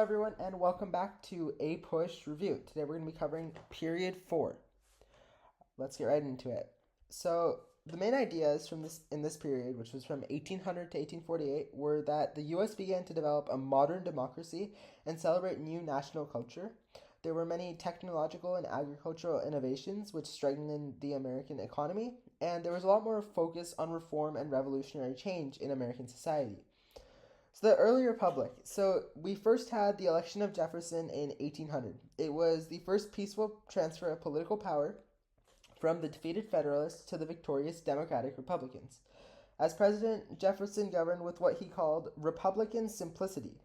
everyone, and welcome back to APUSH Review. Today we're going to be covering Period 4. Let's get right into it. So, the main ideas from this period, which was from 1800 to 1848, were that the U.S. began to develop a modern democracy and celebrate new national culture. There were many technological and agricultural innovations which strengthened the American economy, and there was a lot more focus on reform and revolutionary change in American society. So the early republic. So we first had the election of Jefferson in 1800. It was the first peaceful transfer of political power from the defeated Federalists to the victorious Democratic Republicans. As president, Jefferson governed with what he called Republican simplicity.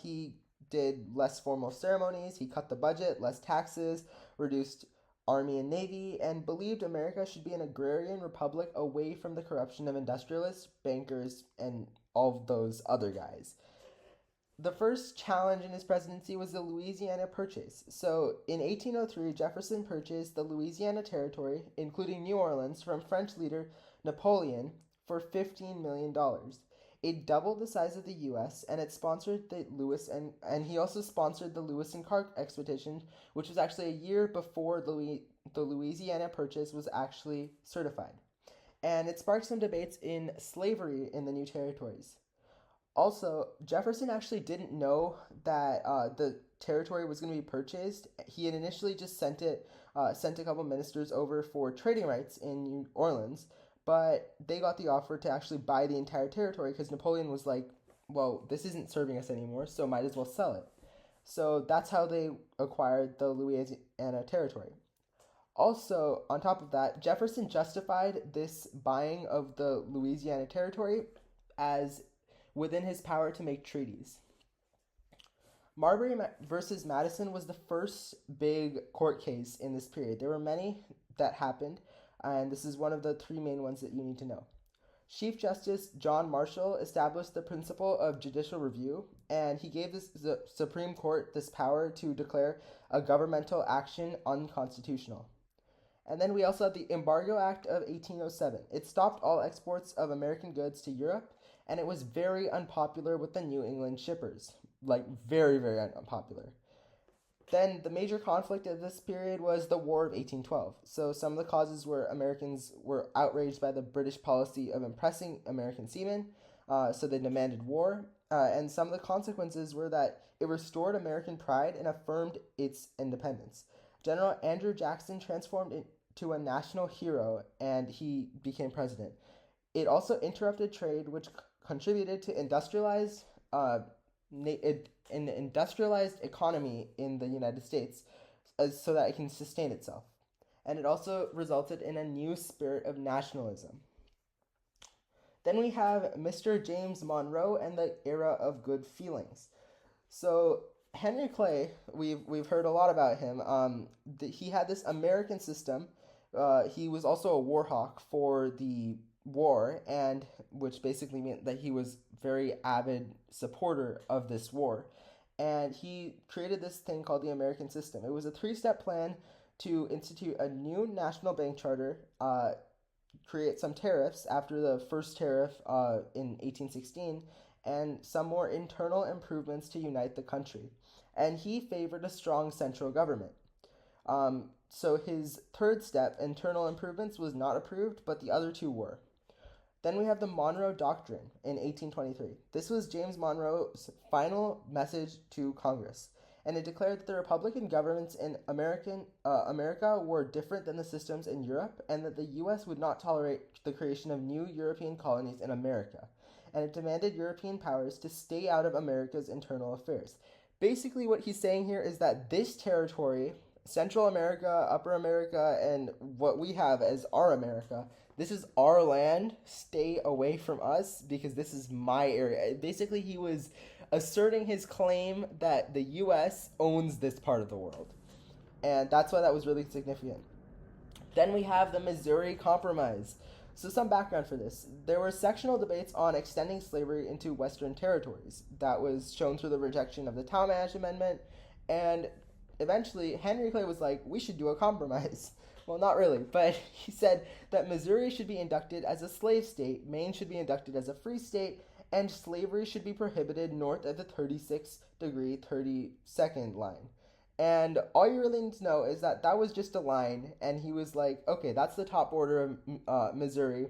He did less formal ceremonies, he cut the budget, less taxes, reduced army and navy, and believed America should be an agrarian republic away from the corruption of industrialists, bankers, and all of those other guys. The first challenge in his presidency was the Louisiana Purchase. So in 1803, Jefferson purchased the Louisiana Territory, including New Orleans, from French leader Napoleon for $15 million. It doubled the size of the U.S. and it sponsored the and he also sponsored the Lewis and Clark expedition, which was actually a year before the Louisiana Purchase was actually certified. And it sparked some debates in slavery in the new territories. Also, Jefferson actually didn't know that the territory was going to be purchased. He had initially just sent a couple ministers over for trading rights in New Orleans, but they got the offer to actually buy the entire territory because Napoleon was like, well, this isn't serving us anymore, so might as well sell it. So that's how they acquired the Louisiana Territory. Also, on top of that, Jefferson justified this buying of the Louisiana Territory as within his power to make treaties. Marbury versus Madison was the first big court case in this period. There were many that happened, and this is one of the three main ones that you need to know. Chief Justice John Marshall established the principle of judicial review, and he gave the Supreme Court this power to declare a governmental action unconstitutional. And then we also have the Embargo Act of 1807. It stopped all exports of American goods to Europe, and it was very unpopular with the New England shippers. Like, very, very unpopular. Then the major conflict of this period was the War of 1812. So some of the causes were Americans were outraged by the British policy of impressing American seamen, so they demanded war. And some of the consequences were that it restored American pride and affirmed its independence. General Andrew Jackson transformed into a national hero, and he became president. It also interrupted trade, which contributed to an industrialized economy in the United States so that it can sustain itself. And it also resulted in a new spirit of nationalism. Then we have Mr. James Monroe and the era of good feelings. So Henry Clay, we've heard a lot about him. He had this American system. He was also a war hawk for the war, and which basically meant that he was very avid supporter of this war. And he created this thing called the American system. It was a 3-step plan to institute a new national bank charter, create some tariffs after the first tariff in 1816, and some more internal improvements to unite the country. And he favored a strong central government. So his third step, internal improvements, was not approved, but the other two were. Then we have the Monroe Doctrine in 1823. This was James Monroe's final message to Congress, and it declared that the Republican governments in America were different than the systems in Europe, and that the U.S. would not tolerate the creation of new European colonies in America, and it demanded European powers to stay out of America's internal affairs. Basically, what he's saying here is that this territory, Central America, Upper America, and what we have as our America, this is our land. Stay away from us because this is my area. Basically, he was asserting his claim that the U.S. owns this part of the world. And that's why that was really significant. Then we have the Missouri Compromise. So some background for this. There were sectional debates on extending slavery into Western territories. That was shown through the rejection of the Talmadge Amendment. And eventually, Henry Clay was like, we should do a compromise. Well, not really, but he said that Missouri should be inducted as a slave state, Maine should be inducted as a free state, and slavery should be prohibited north of the 36-degree 32nd line. And all you really need to know is that that was just a line, and he was like, okay, that's the top border of Missouri,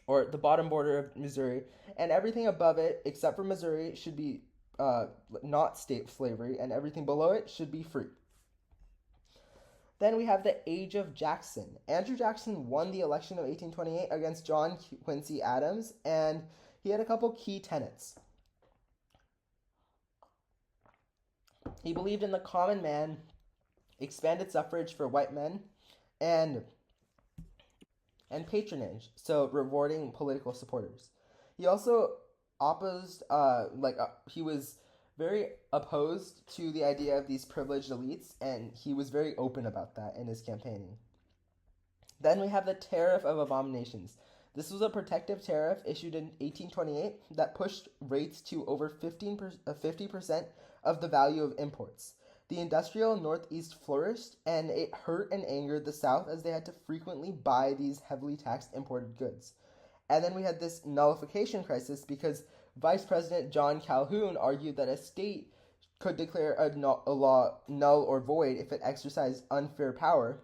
or the bottom border of Missouri, and everything above it, except for Missouri, should be uh, not state slavery, and everything below it should be free. Then we have the Age of Jackson. Andrew Jackson won the election of 1828 against John Quincy Adams, and he had a couple key tenets. He believed in the common man, expanded suffrage for white men, and patronage, so rewarding political supporters. He also opposed, he was very opposed to the idea of these privileged elites, and he was very open about that in his campaigning. Then we have the Tariff of Abominations. This was a protective tariff issued in 1828 that pushed rates to over 50% of the value of imports. The industrial Northeast flourished, and it hurt and angered the South as they had to frequently buy these heavily taxed imported goods. And then we had this nullification crisis because Vice President John Calhoun argued that a state could declare a law null or void if it exercised unfair power.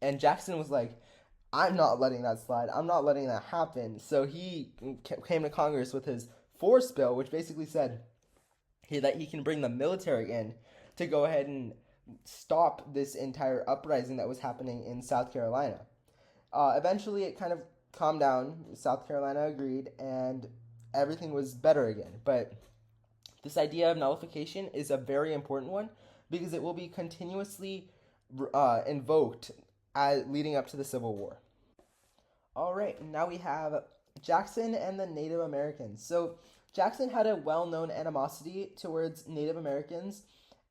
And Jackson was like, I'm not letting that slide. I'm not letting that happen. So he came to Congress with his force bill, which basically said that he can bring the military in to go ahead and stop this entire uprising that was happening in South Carolina. Eventually, it kind of calmed down. South Carolina agreed, and everything was better again. But this idea of nullification is a very important one because it will be continuously invoked leading up to the Civil War. All right, now we have Jackson and the Native Americans. So Jackson had a well-known animosity towards Native Americans,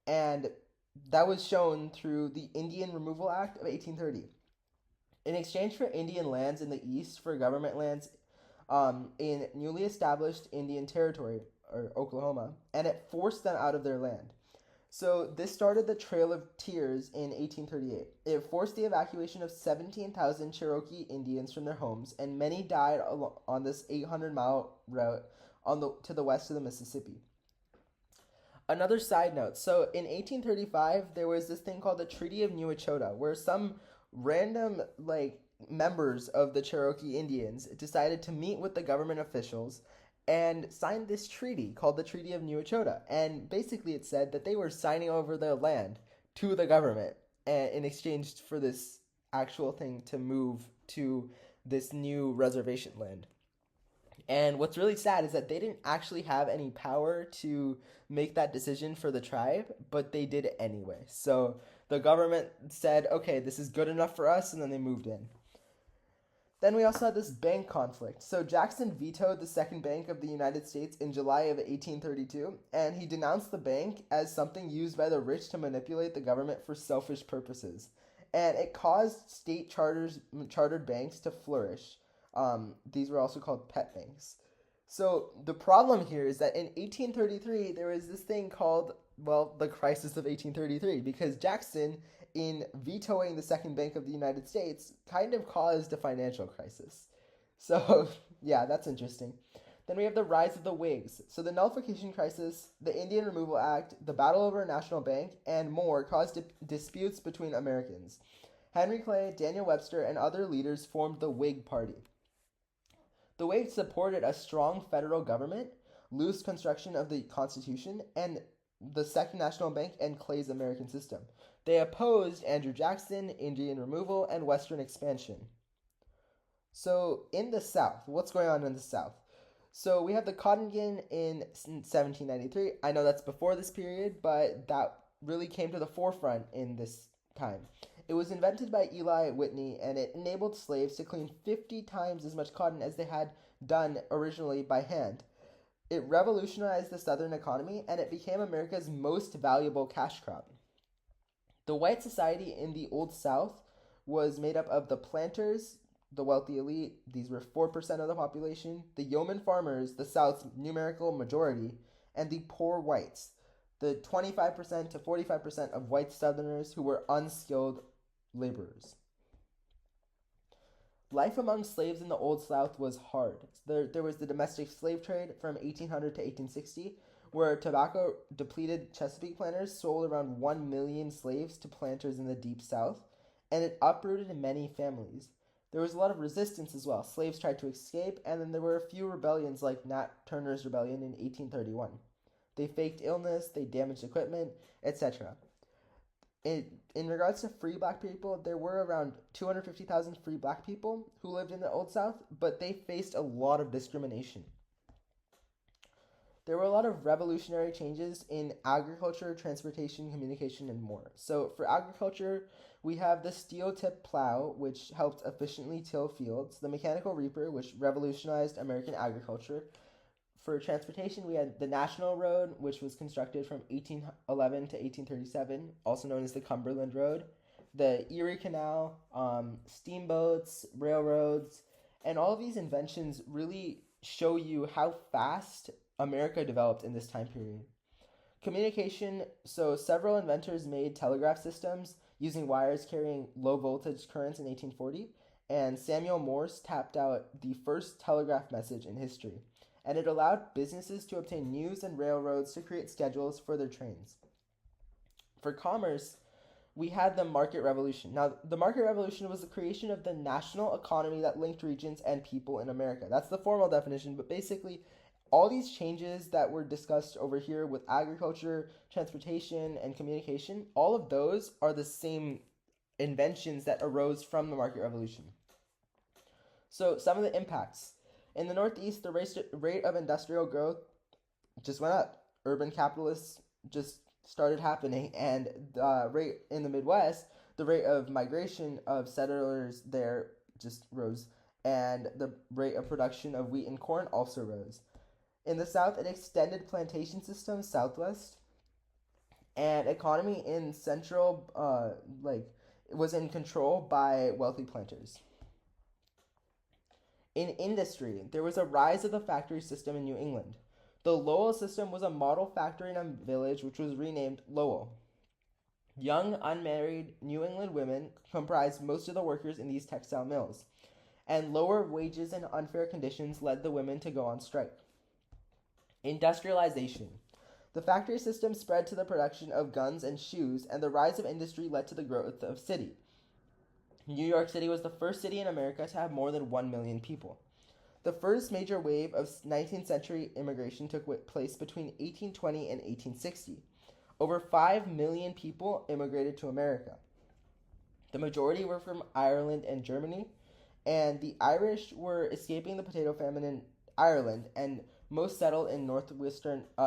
and that was shown through the Indian Removal Act of 1830. In exchange for Indian lands in the East for government lands in newly established Indian Territory, or Oklahoma, and it forced them out of their land. So this started the Trail of Tears in 1838. It forced the evacuation of 17,000 Cherokee Indians from their homes, and many died on this 800-mile route to the west of the Mississippi. Another side note, so in 1835, there was this thing called the Treaty of New Echota, where some random, members of the Cherokee Indians decided to meet with the government officials and signed this treaty called the Treaty of New Echota. And basically it said that they were signing over their land to the government in exchange for this actual thing to move to this new reservation land. And what's really sad is that they didn't actually have any power to make that decision for the tribe, but they did it anyway. So the government said, okay, this is good enough for us, and then they moved in. Then we also had this bank conflict. So Jackson vetoed the Second Bank of the United States in July of 1832, and he denounced the bank as something used by the rich to manipulate the government for selfish purposes. And it caused state chartered banks to flourish. These were also called pet banks. So the problem here is that in 1833, there was this thing called, the crisis of 1833, because Jackson, in vetoing the Second Bank of the United States, kind of caused a financial crisis. So, yeah, that's interesting. Then we have the rise of the Whigs. So the nullification crisis, the Indian Removal Act, the battle over a national bank, and more caused disputes between Americans. Henry Clay, Daniel Webster, and other leaders formed the Whig Party. The Whigs supported a strong federal government, loose construction of the Constitution, and the Second National Bank and Clay's American system. They opposed Andrew Jackson, Indian removal, and Western expansion. So in the South, what's going on in the South? So we have the Cotton Gin in 1793. I know that's before this period, but that really came to the forefront in this time. It was invented by Eli Whitney, and it enabled slaves to clean 50 times as much cotton as they had done originally by hand. It revolutionized the Southern economy, and it became America's most valuable cash crop. The white society in the Old South was made up of the planters, the wealthy elite, these were 4% of the population, the yeoman farmers, the South's numerical majority, and the poor whites, the 25% to 45% of white Southerners who were unskilled laborers. Life among slaves in the Old South was hard. There was the domestic slave trade from 1800 to 1860, where tobacco depleted Chesapeake planters sold around 1 million slaves to planters in the Deep South, and it uprooted many families. There was a lot of resistance as well. Slaves tried to escape, and then there were a few rebellions like Nat Turner's rebellion in 1831. They faked illness, they damaged equipment, etc. In regards to free black people, there were around 250,000 free black people who lived in the Old South, but they faced a lot of discrimination. There were a lot of revolutionary changes in agriculture, transportation, communication, and more. So for agriculture, we have the steel tip plow, which helped efficiently till fields, the mechanical reaper, which revolutionized American agriculture. For transportation, we had the National Road, which was constructed from 1811 to 1837, also known as the Cumberland Road, the Erie Canal, steamboats, railroads, and all of these inventions really show you how fast America developed in this time period. Communication, so several inventors made telegraph systems using wires carrying low voltage currents in 1840, and Samuel Morse tapped out the first telegraph message in history, and it allowed businesses to obtain news and railroads to create schedules for their trains. For commerce, we had the market revolution. Now, the market revolution was the creation of the national economy that linked regions and people in America. That's the formal definition, but basically, all these changes that were discussed over here with agriculture, transportation, and communication, all of those are the same inventions that arose from the market revolution. So, some of the impacts. In the Northeast, the rate of industrial growth just went up. Urban capitalists just started happening, and the rate in the Midwest, the rate of migration of settlers there just rose, and the rate of production of wheat and corn also rose. In the South, an extended plantation system, Southwest, and economy in Central, was in control by wealthy planters. In industry, there was a rise of the factory system in New England. The Lowell system was a model factory in a village which was renamed Lowell. Young, unmarried New England women comprised most of the workers in these textile mills, and lower wages and unfair conditions led the women to go on strike. Industrialization. The factory system spread to the production of guns and shoes, and the rise of industry led to the growth of city. New York City was the first city in America to have more than 1 million people. The first major wave of 19th century immigration took place between 1820 and 1860. Over 5 million people immigrated to America. The majority were from Ireland and Germany, and the Irish were escaping the potato famine in Ireland, and most settled in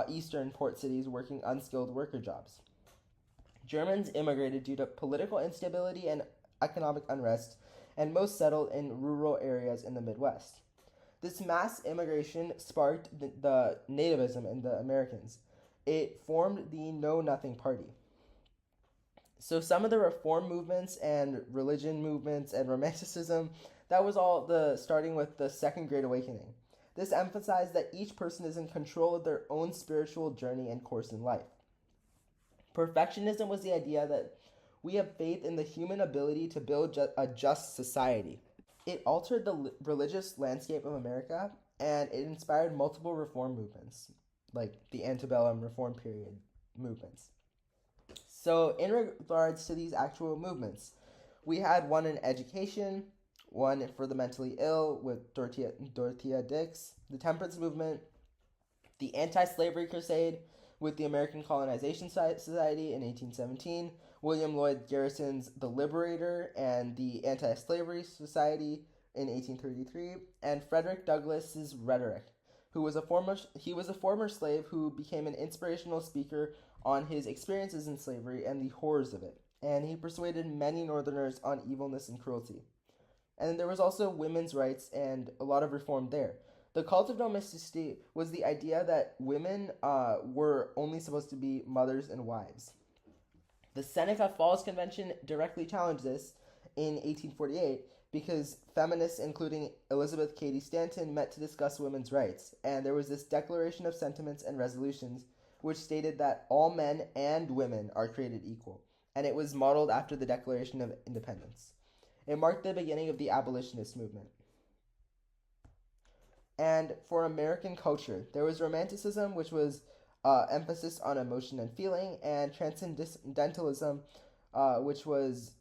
eastern port cities working unskilled worker jobs. Germans immigrated due to political instability and economic unrest, and most settled in rural areas in the Midwest. This mass immigration sparked the nativism in the Americans. It formed the Know Nothing Party. So some of the reform movements and religion movements and romanticism, that was all starting with the Second Great Awakening. This emphasized that each person is in control of their own spiritual journey and course in life. Perfectionism was the idea that we have faith in the human ability to build a just society. It altered the religious landscape of America, and it inspired multiple reform movements, like the antebellum reform period movements. So in regards to these actual movements, we had one in education, one for the mentally ill with Dorothea Dix, the temperance movement, the anti-slavery crusade with the American Colonization Society in 1817, William Lloyd Garrison's The Liberator and the Anti-Slavery Society in 1833, and Frederick Douglass's Rhetoric, he was a former slave who became an inspirational speaker on his experiences in slavery and the horrors of it, and he persuaded many Northerners on evilness and cruelty. And there was also women's rights and a lot of reform there. The cult of domesticity was the idea that women were only supposed to be mothers and wives. The Seneca Falls Convention directly challenged this in 1848 because feminists, including Elizabeth Cady Stanton, met to discuss women's rights, and there was this Declaration of Sentiments and Resolutions which stated that all men and women are created equal, and it was modeled after the Declaration of Independence. It marked the beginning of the abolitionist movement. And for American culture, there was Romanticism, which was emphasis on emotion and feeling, and Transcendentalism, which was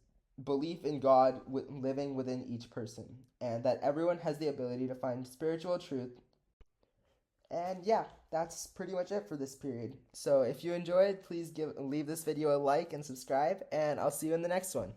belief in God living within each person, and that everyone has the ability to find spiritual truth. And yeah, that's pretty much it for this period. So if you enjoyed, please leave this video a like and subscribe, and I'll see you in the next one.